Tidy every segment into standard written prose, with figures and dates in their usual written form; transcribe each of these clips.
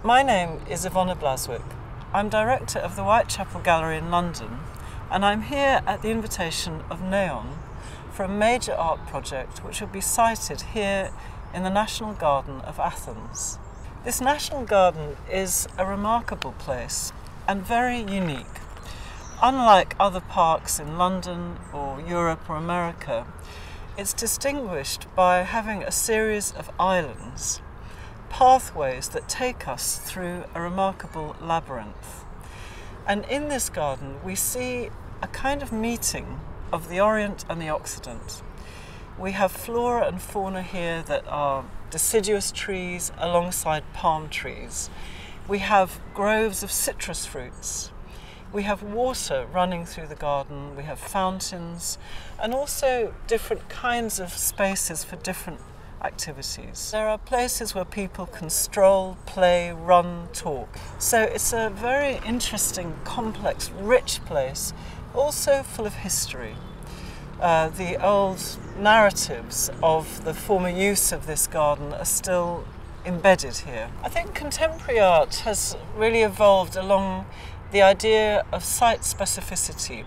My name is Iwona Blazwick. I'm director of the Whitechapel Gallery in London, and I'm here at the invitation of Neon for a major art project which will be sited here in the National Garden of Athens. This National Garden is a remarkable place and very unique. Unlike other parks in London or Europe or America, it's distinguished by having a series of islands, pathways that take us through a remarkable labyrinth. And in this garden we see a kind of meeting of the Orient and the Occident. We have flora and fauna here that are deciduous trees alongside palm trees. We have groves of citrus fruits. We have water running through the garden. We have fountains and also different kinds of spaces for different activities. There are places where people can stroll, play, run, talk. So it's a very interesting, complex, rich place, also full of history. The old narratives of the former use of this garden are still embedded here. I think contemporary art has really evolved along the idea of site specificity.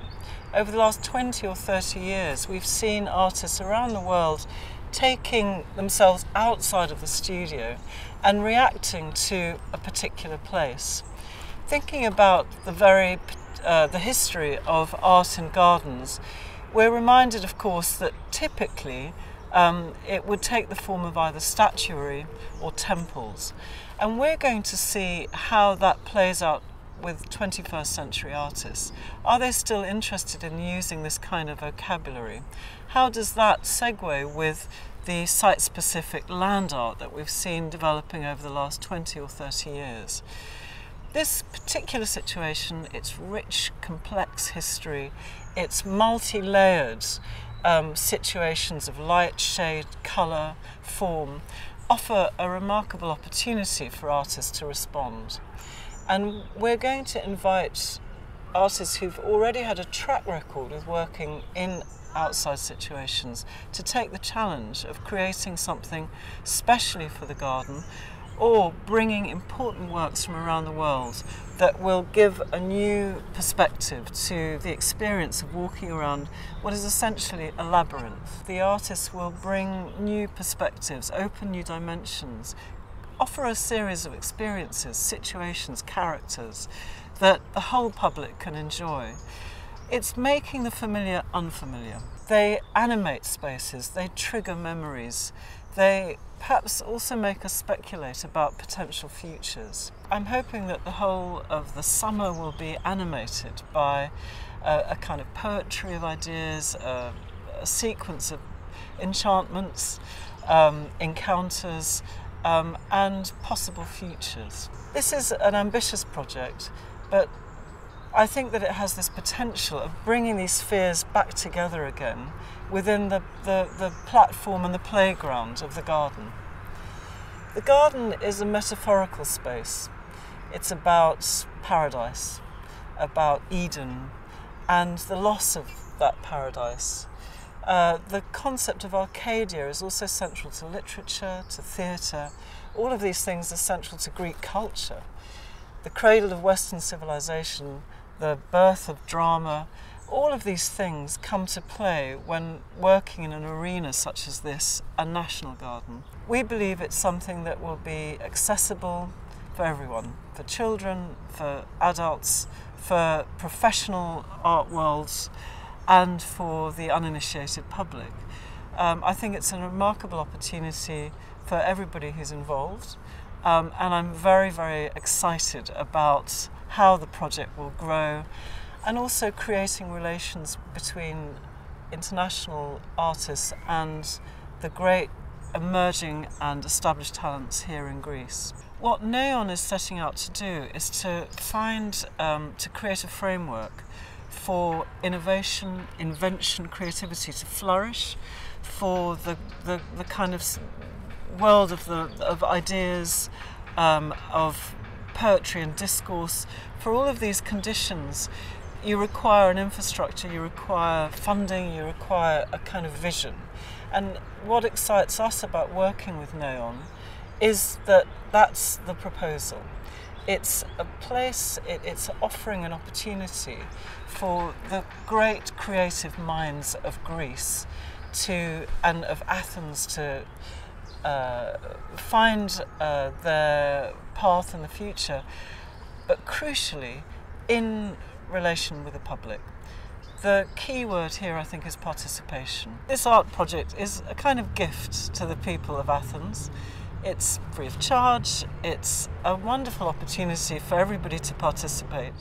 Over the last 20 or 30 years, we've seen artists around the world taking themselves outside of the studio and reacting to a particular place. Thinking about the history of art in gardens, we're reminded, of course, that typically it would take the form of either statuary or temples. And we're going to see how that plays out with 21st century artists. Are they still interested in using this kind of vocabulary? How does that segue with the site-specific land art that we've seen developing over the last 20 or 30 years? This particular situation, its rich, complex history, its multi-layered situations of light, shade, colour, form, offer a remarkable opportunity for artists to respond. And we're going to invite artists who've already had a track record of working in outside situations to take the challenge of creating something specially for the garden, or bringing important works from around the world that will give a new perspective to the experience of walking around what is essentially a labyrinth. The artists will bring new perspectives, open new dimensions, offer a series of experiences, situations, characters that the whole public can enjoy. It's making the familiar unfamiliar. They animate spaces, they trigger memories, they perhaps also make us speculate about potential futures. I'm hoping that the whole of the summer will be animated by a kind of poetry of ideas, a sequence of enchantments, encounters, and possible futures. This is an ambitious project, but I think that it has this potential of bringing these spheres back together again within the platform and the playground of the garden. The garden is a metaphorical space. It's about paradise, about Eden, and the loss of that paradise. The concept of Arcadia is also central to literature, to theatre. All of these things are central to Greek culture. The cradle of Western civilization, the birth of drama, all of these things come to play when working in an arena such as this, a national garden. We believe it's something that will be accessible for everyone, for children, for adults, for professional art worlds, and for the uninitiated public. I think it's a remarkable opportunity for everybody who's involved, and I'm very, very excited about how the project will grow, and also creating relations between international artists and the great emerging and established talents here in Greece. What Neon is setting out to do is to create a framework for innovation, invention, creativity to flourish, for the kind of world of ideas, of poetry and discourse. For all of these conditions, you require an infrastructure, you require funding, you require a kind of vision. And what excites us about working with Neon is that that's the proposal. It's a place, it's offering an opportunity for the great creative minds of Greece and of Athens to find their path in the future, but crucially in relation with the public. The key word here, I think, is participation. This art project is a kind of gift to the people of Athens. It's free of charge, it's a wonderful opportunity for everybody to participate.